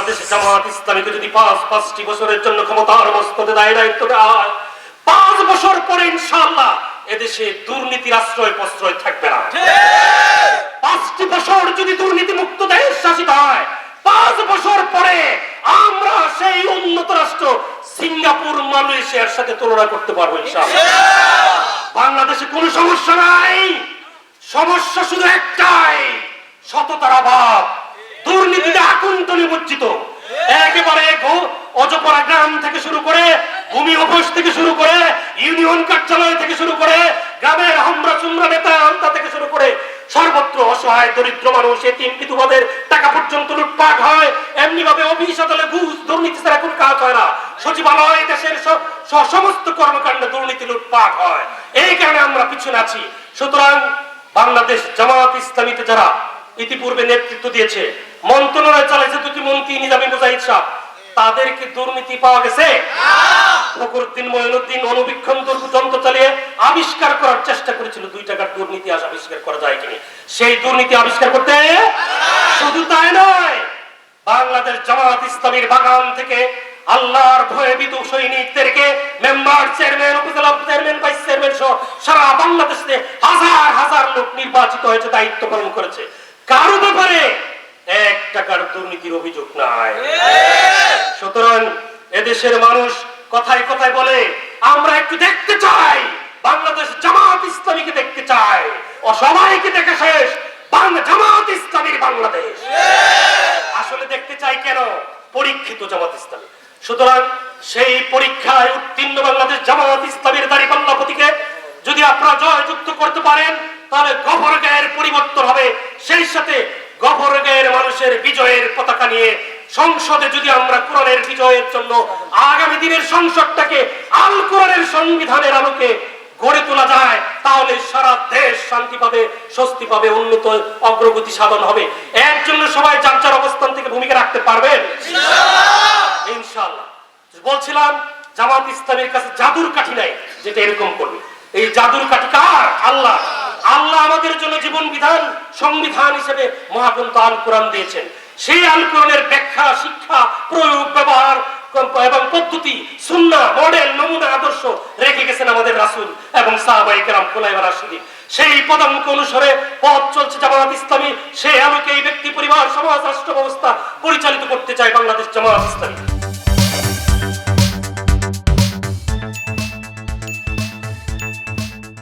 বাংলাদেশ জামাত ইসলামীকে যদি ৫টি বছরের জন্য ক্ষমতার মস্তদে দায়িত্ব দেওয়া হয়, ৫ বছর পরে ইনশাআল্লাহ এদেশে দুর্নীতির আশ্রয় প্রশ্রয় থাকবে না। ৫টি বছর যদি দুর্নীতি মুক্ত দেশ শাসিত হয়, ৫ বছর পরে আমরা সেই উন্নত রাষ্ট্র সিঙ্গাপুর মালয়েশিয়ার সাথে তুলনা করতে পারবো ইনশাআল্লাহ। বাংলাদেশে কোনো সমস্যা নাই, সমস্যা শুধু একটাই, সততার অভাব। দুর্নীতিতে আকুণ্ঠ নিমজ্জিত, একেবারে অজপাড়া গ্রাম থেকে শুরু করে, ভূমি অফিস থেকে শুরু করে, ইউনিয়ন কার্যালয় থেকে শুরু করে, গ্রামের হামরা চুমরা নেতা আন্তা থেকে শুরু করে সর্বত্র অসহায় দরিদ্র মানুষ, এতিম বিধবাদের টাকা পর্যন্ত লুটপাট হয়। এমনি ভাবে অফিস আদালতে ঘুষ দুর্নীতি ছাড়া কোনো কাজ হয় না। সচিবালয়, দেশের সমস্ত কর্মকাণ্ডে দুর্নীতি লুটপাট হয়। এই কারণে আমরা পিছনে আছি। সুতরাং বাংলাদেশ জামাত ইসলামীতে যারা ইতিপূর্বে নেতৃত্ব দিয়েছে, মন্ত্রণালয় চালাইছে 2টি মন্ত্রী, নিজামী মুজাহিদ সাহেব, তাদেরকে দুর্নীতি পাওয়া গেছে? ফখরুদ্দিন মঈনুদ্দিন অনুবীক্ষণ যন্ত্র চালিয়ে আবিষ্কার করার চেষ্টা করেছিল 2 টাকার দুর্নীতি আবিষ্কার করা যায় কিনা। সেই দুর্নীতি আবিষ্কার করতে শুধু তাই নয়, বাংলাদেশ জামাত ইসলামীর বাগান থেকে আল্লাহর ভয়ে বিদু সৈনিকদেরকে মেম্বার, চেয়ারম্যান, উপজেলা চেয়ারম্যান, ভাইস চেয়ারম্যান সহ সারা বাংলাদেশে হাজার হাজার লোক নির্বাচিত হয়েছে, দায়িত্ব পালন করেছে। কারো ব্যাপারে 1 টাকার দুর্নীতির অভিযোগ নাই। সুতরাং এদেশের মানুষ কথায় কথায় বলে আমরা একটু দেখতে চাই, বাংলাদেশ জামাত ইসলামীকে দেখতে চাই। ও সবাইকে দেখে শেষ, জামাত ইসলামীর বাংলাদেশ আসলে দেখতে চাই কেন? পরীক্ষিত জামাত ইসলামী। সুতরাং সেই পরীক্ষায় উত্তীর্ণ বাংলাদেশ জামাত ইসলামীর দাঁড়িপাল্লা প্রতীকে যদি আপনারা জয়যুক্ত করতে পারেন, তাহলে গভরগাঁয়ের পরিবর্তন হবে। সেই সাথে গভরগাঁয়ের মানুষের বিজয়ের পতাকা নিয়ে সংসদে যদি আমরা কোরআনের বিজয়ের জন্য আগামী দিনের সংসদটাকে আল কোরআনের সংবিধানের আলোকে গড়ে তোলা যায়, তাহলে সারা দেশ শান্তি পাবে, স্বস্তি পাবে, উন্নত অগ্রগতি সাধন হবে। এর জন্য সবাই যার যার অবস্থান থেকে ভূমিকা রাখতে পারবেন ইনশাআল্লাহ। বলছিলাম জামাত ইসলামের কাছে জাদুর কাঠি নাই যেটা এরকম করবে। এই জাদুর কাঠি কার? আল্লাহ। আল্লাহ আমাদের জন্য জীবন বিধান, সংবিধান হিসেবে মহাগ্রন্থ আল কোরআন দিয়েছেন। সেই আল কোরআনের ব্যাখ্যা, শিক্ষা, প্রয়োগ, ব্যবহার এবং পদ্ধতি, সুন্নাহ, মডেল, নমুনা, আদর্শ রেখে গেছেন আমাদের রাসূল এবং সাহাবায়ে কেরাম খোলাফায়ে রাশিদিন। সেই পদাঙ্ক অনুসারে পথ চলছে জামাত ইসলামী। সেই আলোকে এই ব্যক্তি, পরিবার, সমাজ, রাষ্ট্র ব্যবস্থা পরিচালিত করতে চায় বাংলাদেশ জামাত ইসলামী।